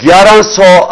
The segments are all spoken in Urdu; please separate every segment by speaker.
Speaker 1: 1100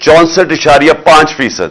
Speaker 1: 64.5%।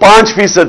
Speaker 1: 5%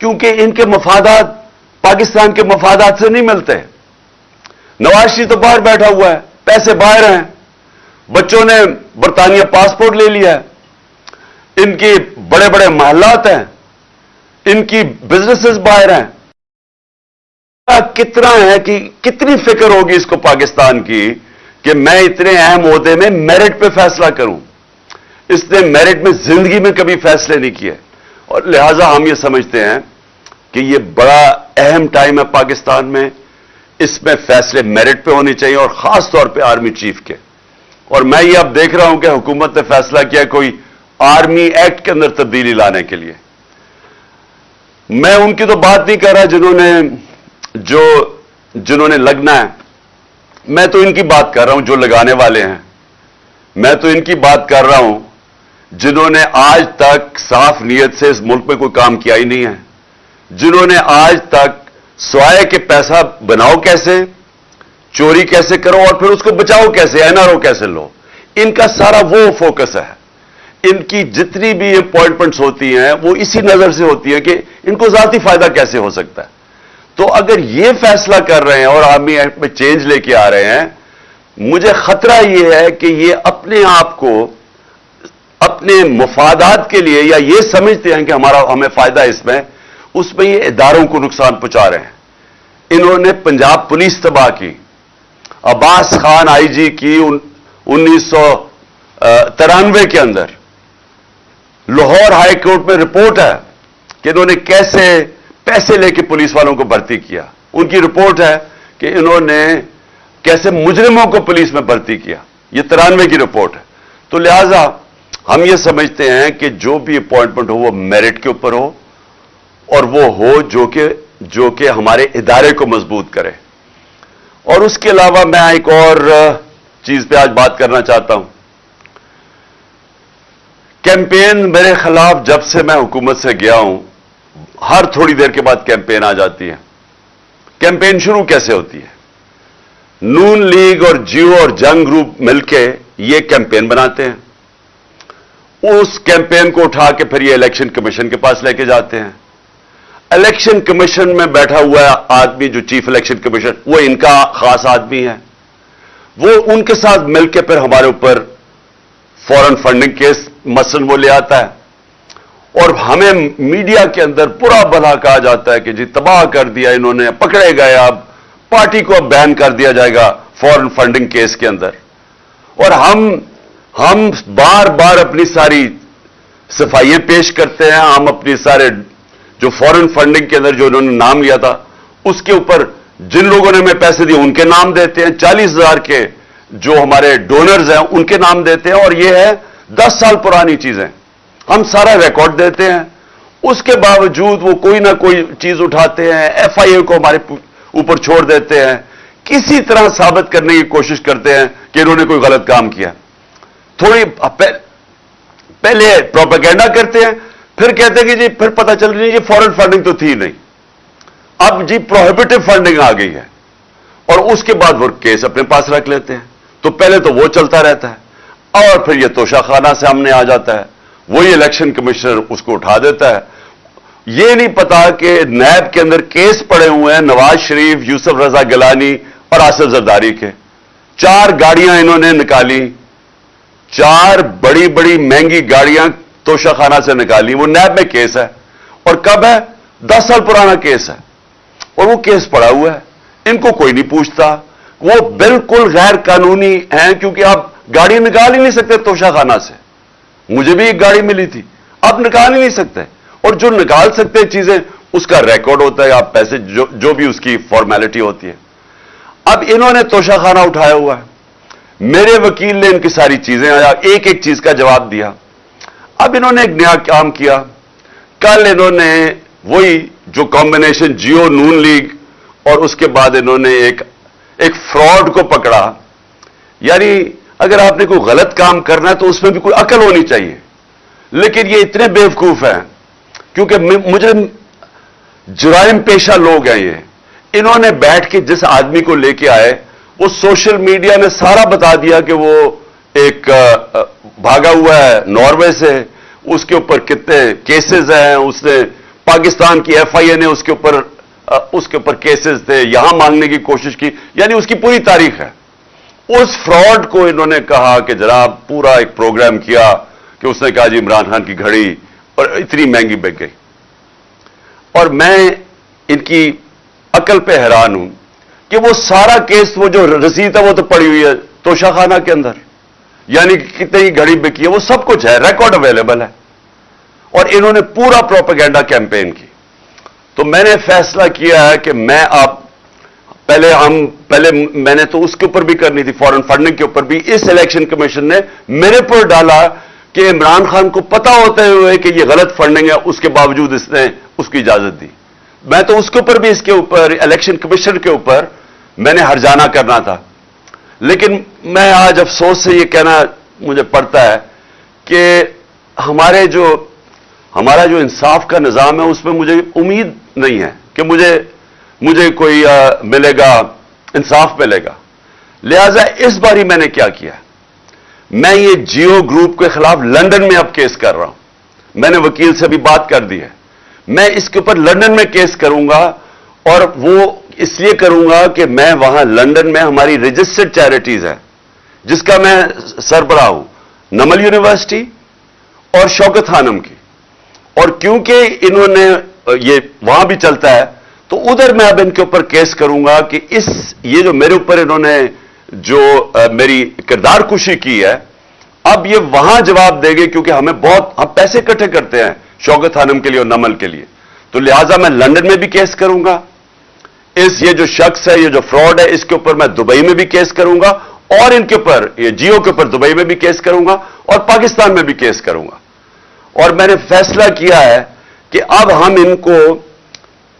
Speaker 1: کیونکہ ان کے مفادات پاکستان کے مفادات سے نہیں ملتے. نواز شریف تو باہر بیٹھا ہوا ہے, پیسے باہر ہیں, بچوں نے برطانیہ پاسپورٹ لے لیا ہے, ان کی بڑے بڑے محلات ہیں, ان کی بزنسز باہر ہیں. کتنا ہے کہ کتنی فکر ہوگی اس کو پاکستان کی کہ میں اتنے اہم عہدے میں میرٹ پہ فیصلہ کروں. اس نے میرٹ میں زندگی میں کبھی فیصلے نہیں کیے, اور لہذا ہم یہ سمجھتے ہیں کہ یہ بڑا اہم ٹائم ہے پاکستان میں. اس میں فیصلے میرٹ پہ ہونے چاہیے, اور خاص طور پہ آرمی چیف کے. اور میں یہ اب دیکھ رہا ہوں کہ حکومت نے فیصلہ کیا کوئی آرمی ایکٹ کے اندر تبدیلی لانے کے لیے. میں ان کی تو بات نہیں کر رہا جنہوں نے لگنا ہے, میں تو ان کی بات کر رہا ہوں جو لگانے والے ہیں. میں تو ان کی بات کر رہا ہوں جنہوں نے آج تک صاف نیت سے اس ملک میں کوئی کام کیا ہی نہیں ہے, جنہوں نے آج تک سوائے کہ پیسہ بناؤ کیسے, چوری کیسے کرو اور پھر اس کو بچاؤ کیسے, NRO کیسے لو, ان کا سارا وہ فوکس ہے. ان کی جتنی بھی اپوائنٹمنٹس ہوتی ہیں وہ اسی نظر سے ہوتی ہیں کہ ان کو ذاتی فائدہ کیسے ہو سکتا ہے. تو اگر یہ فیصلہ کر رہے ہیں اور آرمی ایکٹ میں چینج لے کے آ رہے ہیں, مجھے خطرہ یہ ہے کہ یہ اپنے آپ کو اپنے مفادات کے لیے یا یہ سمجھتے ہیں کہ ہمیں فائدہ اس میں یہ اداروں کو نقصان پہنچا رہے ہیں. انہوں نے پنجاب پولیس تباہ کی, عباس خان IG کی 1993 کے اندر. لاہور ہائی کورٹ میں رپورٹ ہے کہ انہوں نے کیسے پیسے لے کے پولیس والوں کو بھرتی کیا. ان کی رپورٹ ہے کہ انہوں نے کیسے مجرموں کو پولیس میں بھرتی کیا. یہ 93 کی رپورٹ ہے. تو لہذا ہم یہ سمجھتے ہیں کہ جو بھی اپوائنٹمنٹ ہو وہ میرٹ کے اوپر ہو, اور وہ ہو جو کہ ہمارے ادارے کو مضبوط کرے. اور اس کے علاوہ میں ایک اور چیز پہ آج بات کرنا چاہتا ہوں. کیمپین میرے خلاف جب سے میں حکومت سے گیا ہوں, ہر تھوڑی دیر کے بعد کیمپین آ جاتی ہے. کیمپین شروع کیسے ہوتی ہے؟ نون لیگ اور جیو اور جنگ گروپ مل کے یہ کیمپین بناتے ہیں. اس کیمپین کو اٹھا کے پھر یہ الیکشن کمیشن کے پاس لے کے جاتے ہیں. الیکشن کمیشن میں بیٹھا ہوا آدمی جو چیف الیکشن کمیشن, وہ ان کا خاص آدمی ہے. وہ ان کے ساتھ مل کے پھر ہمارے اوپر فورن فنڈنگ کیس مثلاً وہ لے آتا ہے, اور ہمیں میڈیا کے اندر برا بھلا کہا جاتا ہے کہ جی تباہ کر دیا انہوں نے, پکڑے گئے, اب پارٹی کو اب بین کر دیا جائے گا فورن فنڈنگ کیس کے اندر. اور ہم بار بار اپنی ساری صفائیاں پیش کرتے ہیں. ہم اپنی سارے جو فورن فنڈنگ کے اندر جو انہوں نے نام لیا تھا اس کے اوپر جن لوگوں نے ہمیں پیسے دیے ان کے نام دیتے ہیں. 40,000 کے جو ہمارے ڈونرز ہیں ان کے نام دیتے ہیں, اور یہ ہے 10 سال پرانی چیزیں. ہم سارا ریکارڈ دیتے ہیں, اس کے باوجود وہ کوئی نہ کوئی چیز اٹھاتے ہیں, FIA کو ہمارے اوپر چھوڑ دیتے ہیں, کسی طرح ثابت کرنے کی کوشش کرتے ہیں کہ انہوں نے کوئی غلط کام کیا. تھوڑی پہلے پروپیگنڈا کرتے ہیں, پھر کہتے ہیں کہ جی پھر پتہ چل رہی ہے یہ فورن فنڈنگ تو تھی نہیں, اب جی پروہیبٹو فنڈنگ آ گئی ہے, اور اس کے بعد وہ کیس اپنے پاس رکھ لیتے ہیں. تو پہلے تو وہ چلتا رہتا ہے, اور پھر یہ توشہ خانہ سامنے آ جاتا ہے, وہی الیکشن کمشنر اس کو اٹھا دیتا ہے. یہ نہیں پتا کہ نیب کے اندر کیس پڑے ہوئے ہیں نواز شریف, یوسف رضا گیلانی اور آصف زرداری کے. 4 گاڑیاں انہوں نے نکالی, 4 بڑی بڑی مہنگی گاڑیاں توشہ خانہ سے نکالی. وہ نیب میں کیس ہے, اور کب ہے؟ 10 سال پرانا کیس ہے, اور وہ کیس پڑا ہوا ہے. ان کو کوئی نہیں پوچھتا. وہ بالکل غیر قانونی ہیں, کیونکہ آپ گاڑی نکال ہی نہیں سکتے توشہ خانہ سے. مجھے بھی ایک گاڑی ملی تھی, آپ نکال ہی نہیں سکتے. اور جو نکال سکتے چیزیں اس کا ریکارڈ ہوتا ہے, آپ پیسے جو بھی اس کی فارمیلٹی ہوتی ہے. اب انہوں نے توشہ خانہ اٹھایا ہوا ہے. میرے وکیل نے ان کی ساری چیزیں آیا, ایک ایک چیز کا جواب دیا. اب انہوں نے ایک نیا کام کیا. کل انہوں نے وہی جو کمبینیشن جیو نون لیگ, اور اس کے بعد انہوں نے ایک فراڈ کو پکڑا. یعنی اگر آپ نے کوئی غلط کام کرنا ہے تو اس میں بھی کوئی عقل ہونی چاہیے. لیکن یہ اتنے بیوقوف ہیں, کیونکہ مجھے جرائم پیشہ لوگ ہیں یہ. انہوں نے بیٹھ کے جس آدمی کو لے کے آئے, وہ سوشل میڈیا نے سارا بتا دیا کہ وہ ایک بھاگا ہوا ہے ناروے سے, اس کے اوپر کتنے کیسز ہیں, اس نے پاکستان کی FIA نے اس کے اوپر کیسز تھے, یہاں مانگنے کی کوشش کی, یعنی اس کی پوری تاریخ ہے. اس فراڈ کو انہوں نے کہا کہ جناب پورا ایک پروگرام کیا کہ اس نے کہا جی عمران خان کی گھڑی اور اتنی مہنگی بک گئی. اور میں ان کی عقل پہ حیران ہوں کہ وہ سارا کیس, وہ جو رسید ہے وہ تو پڑی ہوئی ہے توشہ خانہ کے اندر, یعنی کتنی گھڑی بکی ہے وہ سب کچھ ہے, ریکارڈ اویلیبل ہے. اور انہوں نے پورا پروپیگنڈا کیمپین کی. تو میں نے فیصلہ کیا ہے کہ میں پہلے میں نے تو اس کے اوپر بھی کرنی تھی, فورن فنڈنگ کے اوپر بھی. اس الیکشن کمیشن نے میرے پر ڈالا کہ عمران خان کو پتا ہوتے ہوئے کہ یہ غلط فنڈنگ ہے, اس کے باوجود اس نے اس کی اجازت دی. میں تو اس کے اوپر بھی, اس کے اوپر الیکشن کمیشن کے اوپر میں نے ہرجانہ کرنا تھا. لیکن میں آج افسوس سے یہ کہنا مجھے پڑتا ہے کہ ہمارا جو انصاف کا نظام ہے اس میں مجھے امید نہیں ہے کہ مجھے کوئی ملے گا, انصاف ملے گا. لہذا اس باری میں نے کیا کیا, میں یہ جیو گروپ کے خلاف لندن میں اب کیس کر رہا ہوں. میں نے وکیل سے بھی بات کر دی ہے. میں اس کے اوپر لندن میں کیس کروں گا, اور وہ اس لیے کروں گا کہ میں وہاں لندن میں ہماری رجسٹرڈ چیریٹیز ہے جس کا میں سربراہ ہوں, نمل یونیورسٹی اور شوکت خانم کی. اور کیونکہ انہوں نے یہ وہاں بھی چلتا ہے تو ادھر میں اب ان کے اوپر کیس کروں گا کہ یہ جو میرے اوپر انہوں نے جو میری کردار کشی کی ہے, اب یہ وہاں جواب دے گے, کیونکہ ہم پیسے اکٹھے کرتے ہیں شوکت خانم کے لیے اور نمل کے لیے. تو لہٰذا میں لندن میں بھی کیس کروں گا. یہ جو شخص ہے, یہ جو فراڈ ہے, اس کے اوپر میں دبئی میں بھی کیس کروں گا, اور ان کے اوپر یہ جیو کے اوپر دبئی میں بھی کیس کروں گا, اور پاکستان میں بھی کیس کروں گا. اور میں نے فیصلہ کیا ہے کہ اب ہم ان کو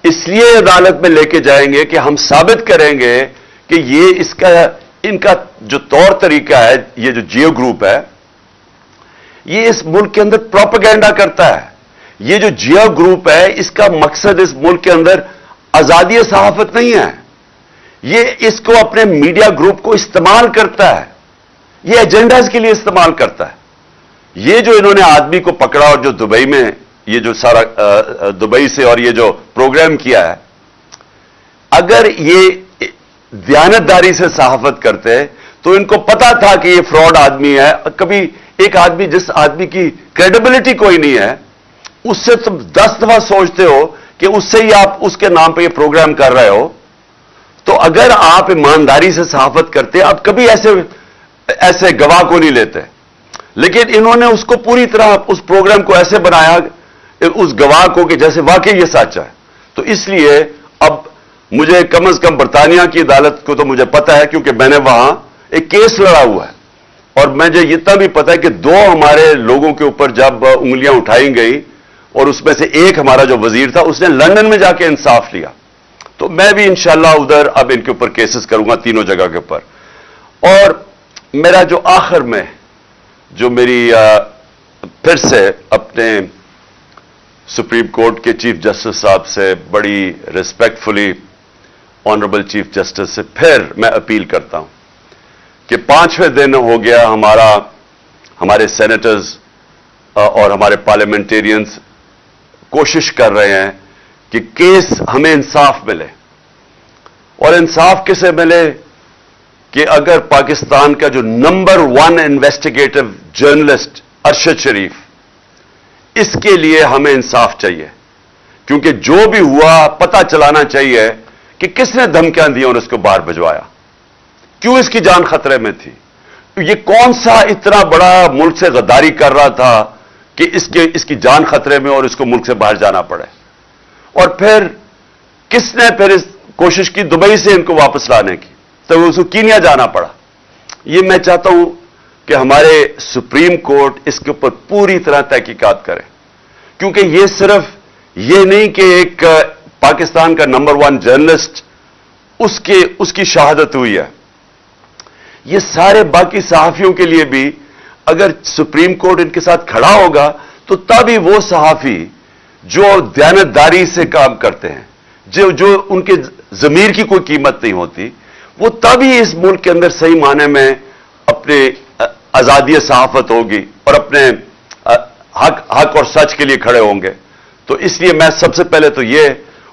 Speaker 1: اس لیے عدالت میں لے کے جائیں گے کہ ہم ثابت کریں گے کہ ان کا جو طور طریقہ ہے, یہ جو جیو گروپ ہے, یہ اس ملک کے اندر پروپیگنڈا کرتا ہے. یہ جو جیو گروپ ہے اس کا مقصد اس ملک کے اندر آزادی صحافت نہیں ہے. یہ اس کو اپنے میڈیا گروپ کو استعمال کرتا ہے, یہ ایجنڈاز کے لیے استعمال کرتا ہے. یہ جو انہوں نے آدمی کو پکڑا اور جو دبئی میں یہ جو سارا دبئی سے اور یہ جو پروگرام کیا ہے, اگر یہ دیانتداری سے صحافت کرتے تو ان کو پتا تھا کہ یہ فراڈ آدمی ہے. کبھی ایک آدمی, جس آدمی کی کریڈیبلٹی کوئی نہیں ہے, اس سے تم 10 دفعہ سوچتے ہو کہ اس سے ہی آپ اس کے نام پہ یہ پروگرام کر رہے ہو. تو اگر آپ ایمانداری سے صحافت کرتے, اب کبھی ایسے گواہ کو نہیں لیتے. لیکن انہوں نے اس کو پوری طرح اس پروگرام کو ایسے بنایا اس گواہ کو کہ جیسے واقعی یہ سچ ہے. تو اس لیے اب مجھے کم از کم برطانیہ کی عدالت کو تو مجھے پتا ہے, کیونکہ میں نے وہاں ایک کیس لڑا ہوا ہے. اور مجھے اتنا بھی پتا ہے کہ 2 ہمارے لوگوں کے اوپر جب انگلیاں اٹھائی گئی, اور اس میں سے ایک ہمارا جو وزیر تھا اس نے لندن میں جا کے انصاف لیا. تو میں بھی انشاءاللہ ادھر اب ان کے اوپر کیسز کروں گا, تینوں جگہ کے اوپر. اور میرا جو آخر میں جو میری پھر سے اپنے سپریم کورٹ کے چیف جسٹس صاحب سے بڑی ریسپیکٹفلی, آنریبل چیف جسٹس سے پھر میں اپیل کرتا ہوں کہ 5ویں دن ہو گیا ہمارے سینیٹرز اور ہمارے پارلیمنٹیرینز کوشش کر رہے ہیں کہ کیس ہمیں انصاف ملے. اور انصاف کسے ملے کہ اگر پاکستان کا جو نمبر 1 انویسٹیگیٹو جرنلسٹ ارشد شریف, اس کے لیے ہمیں انصاف چاہیے. کیونکہ جو بھی ہوا پتہ چلانا چاہیے کہ کس نے دھمکیاں دی اور اس کو باہر بھجوایا, کیوں اس کی جان خطرے میں تھی, یہ کون سا اتنا بڑا ملک سے غداری کر رہا تھا کہ اس کی جان خطرے میں اور اس کو ملک سے باہر جانا پڑے. اور پھر کس نے پھر اس کوشش کی دبئی سے ان کو واپس لانے کی, تو اس کو کینیا جانا پڑا. یہ میں چاہتا ہوں کہ ہمارے سپریم کورٹ اس کے اوپر پوری طرح تحقیقات کرے, کیونکہ یہ صرف یہ نہیں کہ ایک پاکستان کا نمبر 1 جرنلسٹ اس کی شہادت ہوئی ہے, یہ سارے باقی صحافیوں کے لیے بھی اگر سپریم کورٹ ان کے ساتھ کھڑا ہوگا تو تب ہی وہ صحافی جو دیانتداری سے کام کرتے ہیں, جو ان کے ضمیر کی کوئی قیمت نہیں ہوتی, وہ تب ہی اس ملک کے اندر صحیح معنی میں اپنے آزادی صحافت ہوگی اور اپنے حق اور سچ کے لیے کھڑے ہوں گے. تو اس لیے میں سب سے پہلے تو یہ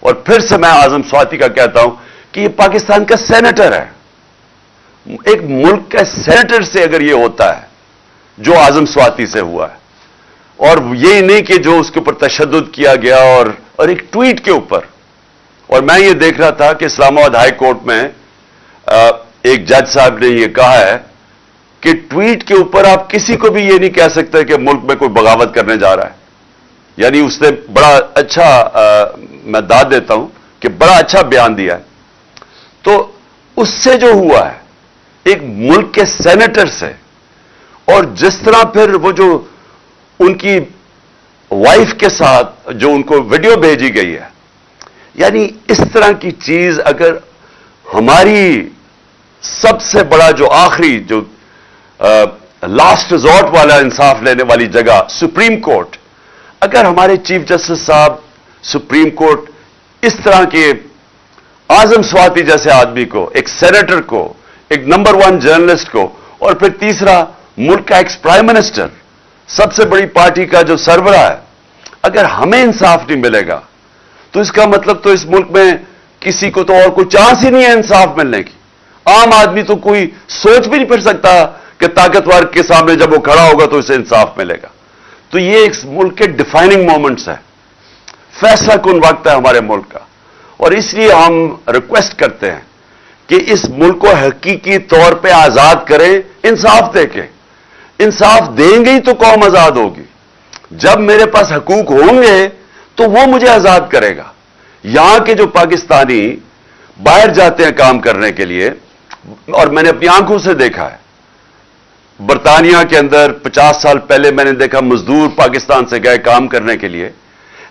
Speaker 1: اور پھر سے میں اعظم سواتی کا کہتا ہوں کہ یہ پاکستان کا سینیٹر ہے. ایک ملک کا سینیٹر سے اگر یہ ہوتا ہے جو اعظم سواتی سے ہوا ہے, اور یہی نہیں کہ جو اس کے اوپر تشدد کیا گیا اور ایک ٹویٹ کے اوپر. اور میں یہ دیکھ رہا تھا کہ اسلام آباد ہائی کورٹ میں ایک جج صاحب نے یہ کہا ہے کہ ٹویٹ کے اوپر آپ کسی کو بھی یہ نہیں کہہ سکتے کہ ملک میں کوئی بغاوت کرنے جا رہا ہے. یعنی اس نے بڑا اچھا میں داد دیتا ہوں کہ بڑا اچھا بیان دیا ہے. تو اس سے جو ہوا ہے ایک ملک کے سینیٹر سے, اور جس طرح پھر وہ جو ان کی وائف کے ساتھ جو ان کو ویڈیو بھیجی گئی ہے, یعنی اس طرح کی چیز اگر ہماری سب سے بڑا جو آخری جو لاسٹ ریزورٹ والا انصاف لینے والی جگہ سپریم کورٹ, اگر ہمارے چیف جسٹس صاحب سپریم کورٹ اس طرح کے اعظم سواتی جیسے آدمی کو, ایک سینیٹر کو, ایک نمبر 1 جرنلسٹ کو, اور پھر تیسرا ملک کا ایکس پرائم منسٹر, سب سے بڑی پارٹی کا جو سربراہ ہے, اگر ہمیں انصاف نہیں ملے گا تو اس کا مطلب تو اس ملک میں کسی کو تو اور کوئی چانس ہی نہیں ہے انصاف ملنے کی. عام آدمی تو کوئی سوچ بھی نہیں پھر سکتا کہ طاقتور کے سامنے جب وہ کھڑا ہوگا تو اسے انصاف ملے گا. تو یہ ایک ملک کے ڈیفائننگ مومنٹس ہیں, فیصلہ کن وقت ہے ہمارے ملک کا. اور اس لیے ہم ریکویسٹ کرتے ہیں کہ اس ملک کو حقیقی طور پہ آزاد کریں, انصاف دے کے. انصاف دیں گے ہی تو قوم آزاد ہوگی. جب میرے پاس حقوق ہوں گے تو وہ مجھے آزاد کرے گا. یہاں کے جو پاکستانی باہر جاتے ہیں کام کرنے کے لیے, اور میں نے اپنی آنکھوں سے دیکھا ہے, برطانیہ کے اندر 50 سال پہلے میں نے دیکھا مزدور پاکستان سے گئے کام کرنے کے لیے,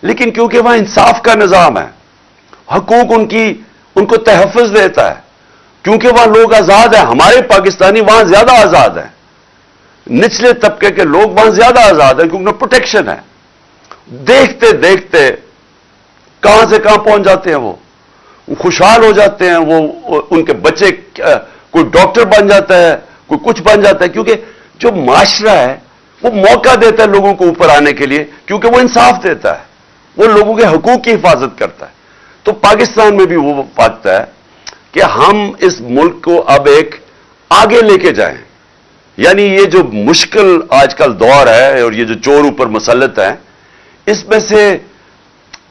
Speaker 1: لیکن کیونکہ وہاں انصاف کا نظام ہے, حقوق ان کو تحفظ دیتا ہے, کیونکہ وہاں لوگ آزاد ہیں. ہمارے پاکستانی وہاں زیادہ آزاد ہیں, نچلے طبقے کے لوگ وہاں زیادہ آزاد ہیں کیونکہ پروٹیکشن ہے. دیکھتے دیکھتے کہاں سے کہاں پہنچ جاتے ہیں, وہ خوشحال ہو جاتے ہیں, وہ ان کے بچے کوئی ڈاکٹر بن جاتا ہے, کوئی کچھ بن جاتا ہے, کیونکہ جو معاشرہ ہے وہ موقع دیتا ہے لوگوں کو اوپر آنے کے لیے, کیونکہ وہ انصاف دیتا ہے, وہ لوگوں کے حقوق کی حفاظت کرتا ہے. تو پاکستان میں بھی وہ وقت ہے کہ ہم اس ملک کو اب ایک آگے لے کے جائیں. یعنی یہ جو مشکل آج کل دور ہے اور یہ جو چور اوپر مسلط ہے, اس میں سے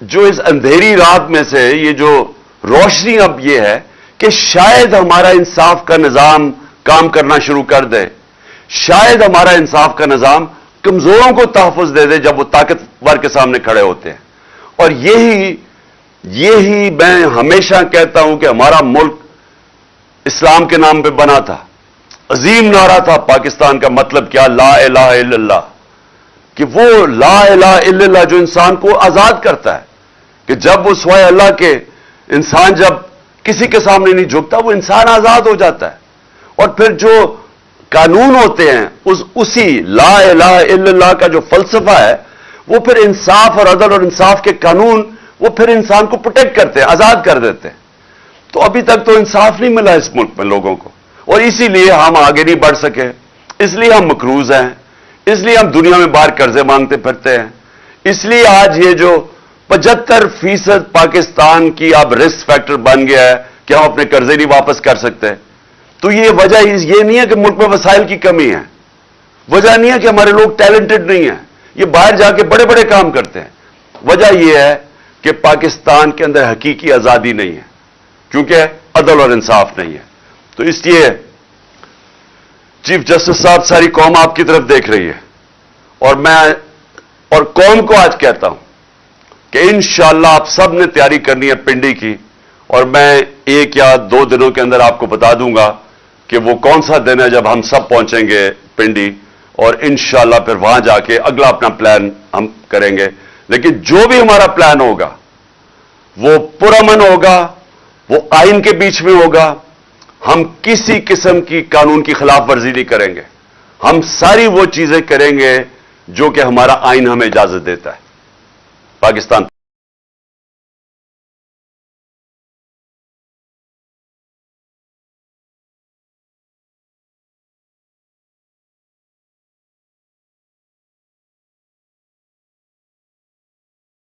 Speaker 1: جو اس اندھیری رات میں سے یہ جو روشنی اب یہ ہے کہ شاید ہمارا انصاف کا نظام کام کرنا شروع کر دے, شاید ہمارا انصاف کا نظام کمزوروں کو تحفظ دے دے جب وہ طاقتور کے سامنے کھڑے ہوتے ہیں. اور یہی میں ہمیشہ کہتا ہوں کہ ہمارا ملک اسلام کے نام پہ بنا تھا. عظیم نعرہ تھا پاکستان کا, مطلب کیا, لا الہ الا اللہ, کہ وہ لا الہ الا اللہ جو انسان کو آزاد کرتا ہے, کہ جب وہ سوائے اللہ کے انسان جب کسی کے سامنے نہیں جھکتا وہ انسان آزاد ہو جاتا ہے. اور پھر جو قانون ہوتے ہیں اسی لا الہ الا اللہ کا جو فلسفہ ہے وہ پھر انصاف اور عدل اور انصاف کے قانون وہ پھر انسان کو پروٹیکٹ کرتے ہیں, آزاد کر دیتے ہیں. تو ابھی تک تو انصاف نہیں ملا اس ملک میں لوگوں کو, اور اسی لیے ہم آگے نہیں بڑھ سکے, اس لیے ہم مقروض ہیں, اس لیے ہم دنیا میں باہر قرضے مانگتے پھرتے ہیں, اس لیے آج یہ جو 75% پاکستان کی اب رسک فیکٹر بن گیا ہے کہ ہم اپنے قرضے نہیں واپس کر سکتے. تو یہ وجہ یہ نہیں ہے کہ ملک میں وسائل کی کمی ہے, وجہ نہیں ہے کہ ہمارے لوگ ٹیلنٹڈ نہیں ہیں, یہ باہر جا کے بڑے بڑے کام کرتے ہیں. وجہ یہ ہے کہ پاکستان کے اندر حقیقی آزادی نہیں ہے, کیونکہ عدل اور انصاف نہیں ہے. تو اس لیے چیف جسٹس صاحب ساری قوم آپ کی طرف دیکھ رہی ہے, اور میں اور قوم کو آج کہتا ہوں کہ انشاءاللہ آپ سب نے تیاری کرنی ہے پنڈی کی, اور میں 1 یا 2 دنوں کے اندر آپ کو بتا دوں گا کہ وہ کون سا دن ہے جب ہم سب پہنچیں گے پنڈی, اور انشاءاللہ پھر وہاں جا کے اگلا اپنا پلان ہم کریں گے. لیکن جو بھی ہمارا پلان ہوگا وہ پرامن ہوگا, وہ آئین کے بیچ میں ہوگا, ہم کسی قسم کی قانون کی خلاف ورزی نہیں کریں گے, ہم ساری وہ چیزیں کریں گے جو کہ ہمارا آئین ہمیں اجازت دیتا ہے. پاکستان